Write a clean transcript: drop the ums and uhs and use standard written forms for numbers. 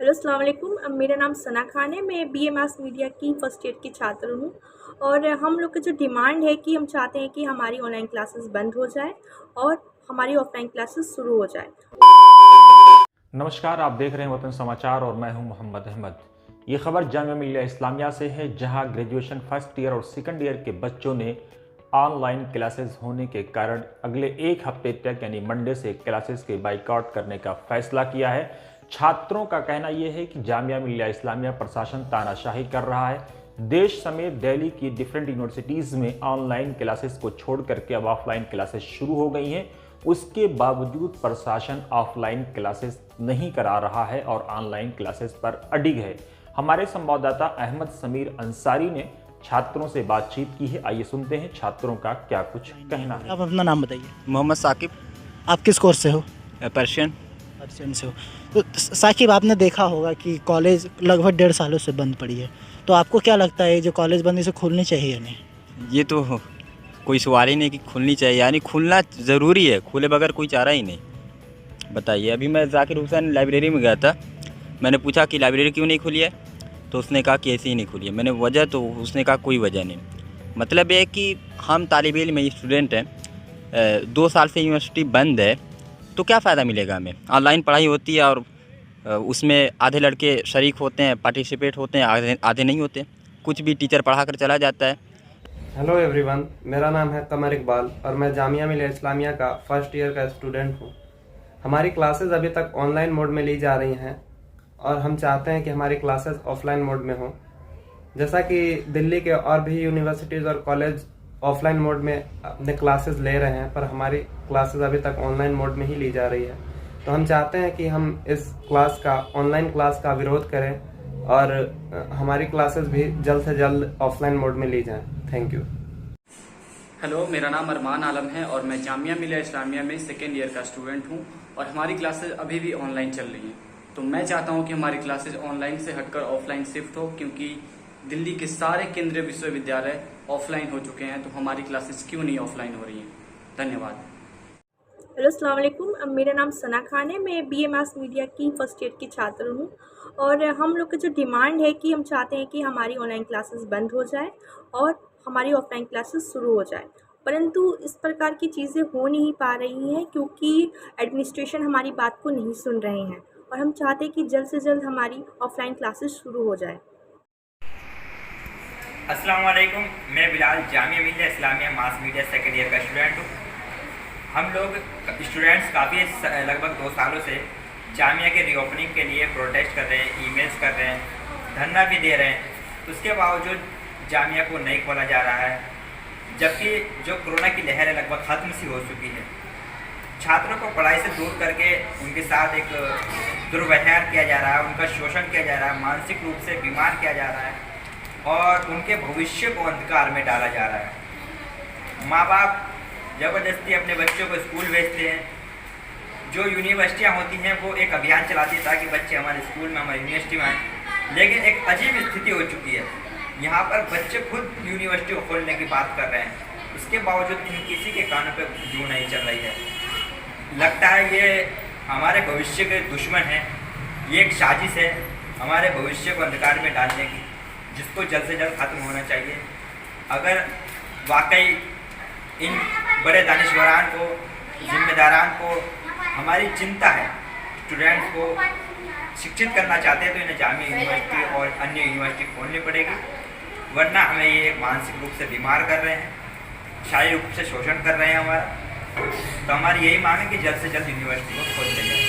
Hello अस्सलाम वालेकुम। मेरा नाम सना खान है। मैं बीए मास मीडिया की फ़र्स्ट ईयर की छात्र हूँ और हम लोग की जो डिमांड है कि हम चाहते हैं कि हमारी ऑनलाइन क्लासेस बंद हो जाए और हमारी ऑफ़लाइन क्लासेस शुरू हो जाए। नमस्कार, आप देख रहे हैं वतन समाचार और मैं हूं मोहम्मद अहमद। ये खबर जामिया मिल्लिया इस्लामिया से है, जहां ग्रेजुएशन फर्स्ट ईयर और सेकंड ईयर के बच्चों ने ऑनलाइन क्लासेस होने के कारण अगले एक हफ्ते तक यानी मंडे से क्लासेस के बाइकआउट करने का फैसला किया है। छात्रों का कहना यह है कि जामिया मिल्लिया इस्लामिया प्रशासन तानाशाही कर रहा है। देश समेत दिल्ली की डिफरेंट यूनिवर्सिटीज़ में ऑनलाइन क्लासेस को छोड़ करके अब ऑफलाइन क्लासेस शुरू हो गई हैं। उसके बावजूद प्रशासन ऑफलाइन क्लासेस नहीं करा रहा है और ऑनलाइन क्लासेस पर अडिग है। हमारे संवाददाता अहमद समीर अंसारी ने छात्रों से बातचीत की है। आइए सुनते हैं छात्रों का क्या कुछ कहना है। आप अपना नाम बताइए। मोहम्मद साकिब, आप किस कोर्स से हो? पर्शियन। पर्शियन से हो। तो साकिब, आपने देखा होगा कि कॉलेज लगभग 1.5 सालों से बंद पड़ी है, तो आपको क्या लगता है जो कॉलेज बंद इसे खोलनी चाहिए या नहीं? ये तो कोई सवाल ही नहीं कि खुलनी चाहिए, यानी खुलना ज़रूरी है, खुले बगैर कोई चारा ही नहीं। बताइए, अभी मैं जाकिर हुसैन लाइब्रेरी में गया था, मैंने पूछा कि लाइब्रेरी क्यों नहीं खुली है, तो उसने कहा कि ऐसे ही नहीं खुली है। मैंने वजह, तो उसने कहा कोई वजह नहीं। मतलब ये है कि हम तालिब इल्म में स्टूडेंट हैं, 2 साल से यूनिवर्सिटी बंद है, तो क्या फ़ायदा मिलेगा हमें? ऑनलाइन पढ़ाई होती है और उसमें आधे लड़के शरीक होते हैं, पार्टिसिपेट होते हैं, आधे नहीं होते। कुछ भी टीचर पढ़ा कर चला जाता है। हेलो एवरीवन, मेरा नाम है कमर इकबाल और मैं जामिया मिल्लिया इस्लामिया का फर्स्ट ईयर का स्टूडेंट हूँ। हमारी क्लासेस अभी तक ऑनलाइन मोड में ली जा रही हैं और हम चाहते हैं कि हमारी क्लासेस ऑफलाइन मोड में हों। जैसा कि दिल्ली के और भी यूनिवर्सिटीज़ और कॉलेज ऑफलाइन मोड में अपने क्लासेस ले रहे हैं, पर हमारी क्लासेस अभी तक ऑनलाइन मोड में ही ली जा रही है। तो हम चाहते हैं कि हम इस क्लास का, ऑनलाइन क्लास का विरोध करें और हमारी क्लासेस भी जल्द से जल्द ऑफलाइन मोड में ली जाएं। Thank you. हेलो, मेरा नाम अरमान आलम है और मैं जामिया मिल्लिया इस्लामिया में सेकेंड ईयर का स्टूडेंट हूं और हमारी क्लासेस अभी भी ऑनलाइन चल रही हैं। तो मैं चाहता हूं कि हमारी क्लासेस ऑनलाइन से हटकर ऑफलाइन शिफ्ट हो, क्योंकि दिल्ली के सारे केंद्रीय विश्वविद्यालय ऑफलाइन हो चुके हैं, तो हमारी क्लासेस क्यों नहीं ऑफलाइन हो रही हैं। धन्यवाद। हेलो अस्सलाम वालेकुम। मेरा नाम सना खान है। मैं बीए मास मीडिया की फ़र्स्ट ईयर की छात्र हूँ और हम लोग की जो डिमांड है कि हम चाहते हैं कि हमारी ऑनलाइन क्लासेस बंद हो जाए और हमारी ऑफ़लाइन क्लासेस शुरू हो जाए। परंतु इस प्रकार की चीज़ें हो नहीं पा रही हैं क्योंकि एडमिनिस्ट्रेशन हमारी बात को नहीं सुन रहे हैं और हम चाहते हैं कि जल्द से जल्द हमारी ऑफ़लाइन क्लासेस शुरू हो जाए। अस्सलाम वालेकुम, मैं Bilal Jamia Millia Islamia mass media second year का स्टूडेंट हूँ। हम लोग स्टूडेंट्स काफ़ी लगभग 2 सालों से जामिया के रीओपनिंग के लिए प्रोटेस्ट कर रहे हैं, ईमेल्स कर रहे हैं, धरना भी दे रहे हैं। उसके बावजूद जामिया को नहीं खोला जा रहा है, जबकि जो कोरोना की लहर है लगभग ख़त्म सी हो चुकी है। छात्रों को पढ़ाई से दूर करके उनके साथ एक दुर्व्यवहार किया जा रहा है, उनका शोषण किया जा रहा है, मानसिक रूप से बीमार किया जा रहा है और उनके भविष्य को अंधकार में डाला जा रहा है। माँ बाप ज़बरदस्ती अपने बच्चों को स्कूल भेजते हैं। जो यूनिवर्सिटियाँ होती हैं वो एक अभियान चलाती है ताकि बच्चे हमारे स्कूल में, हमारी यूनिवर्सिटी में आएँ, लेकिन एक अजीब स्थिति हो चुकी है। यहाँ पर बच्चे खुद यूनिवर्सिटी को खोलने की बात कर रहे हैं, उसके बावजूद किसी के कानों पे जू नहीं चल रही है। लगता है ये हमारे भविष्य के दुश्मन हैं, ये एक साजिश है हमारे भविष्य को अंधकार में डालने की, जिसको जल्द से जल्द ख़त्म होना चाहिए। अगर वाकई इन बड़े दानिशवरान को, जिम्मेदारान को हमारी चिंता है, स्टूडेंट्स को शिक्षित करना चाहते हैं, तो इन्हें जामिया यूनिवर्सिटी और अन्य यूनिवर्सिटी खोलनी पड़ेगी, वरना हमें ये मानसिक रूप से बीमार कर रहे हैं, शारीरिक रूप से शोषण कर रहे हैं हमारा। तो हमारी यही मांग है कि जल्द से जल्द यूनिवर्सिटी को खोल दें।